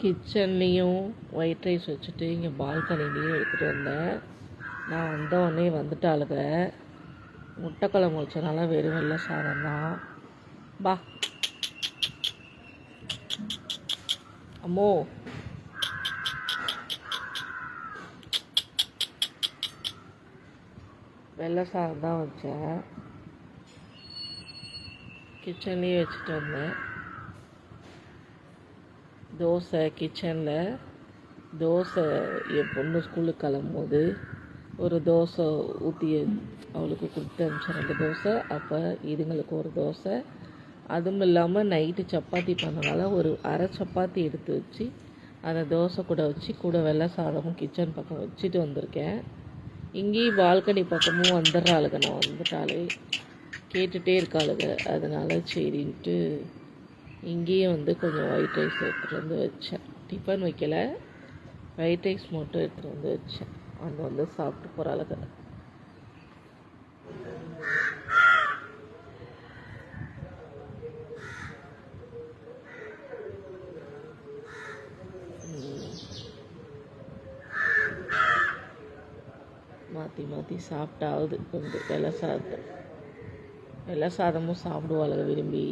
கிச்சன்லேயும் white rice வச்சுட்டு இங்கே பால்கனிலையும் எடுத்துகிட்டு வந்தேன். நான் வந்தோடனே வந்துட்டாளுங்க. முட்டை குழம்பு வச்சனால வெறும் வெள்ளை சாதம் தான். பா அம்மோ, வெள்ளை சாதம் தான் வச்சேன். கிச்சன்லேயே வச்சுட்டு வந்தேன். தோசை கிச்சனில் தோசை என் பொண்ணு ஸ்கூலுக்கு கிளம்பும்போது ஒரு தோசை ஊற்றி அவளுக்கு கொடுத்து அனுப்பிச்சேன், 2 தோசை. அப்போ இதுங்களுக்கு ஒரு தோசை. அதுவும் இல்லாமல் நைட்டு சப்பாத்தி பண்ணனால ஒரு அரை சப்பாத்தி எடுத்து வச்சு அந்த தோசை கூட வச்சு கூட வெள்ளை சாதமும் கிச்சன் பக்கம் வச்சுட்டு வந்திருக்கேன். இங்கேயும் பால்கனி பக்கமும் வந்துடுறாளுங்க. நான் வந்துட்டாலே கேட்டுகிட்டே இருக்காளுங்க. அதனால் சரின்ட்டு இங்கேயும் கொஞ்சம் ஒயிட் ரைஸ் எடுத்துகிட்டு வந்து வச்சேன். டிஃபன் வைக்கலை, ஒயிட் ரைஸ் மட்டும் எடுத்துகிட்டு வந்து வச்சேன். சாப்பிட்டு போகிறாளுங்க. மாற்றி மாற்றி சாப்பிட்டாவது வெள்ளை சாதமும் சாப்பிடுவாளுங்க விரும்பி.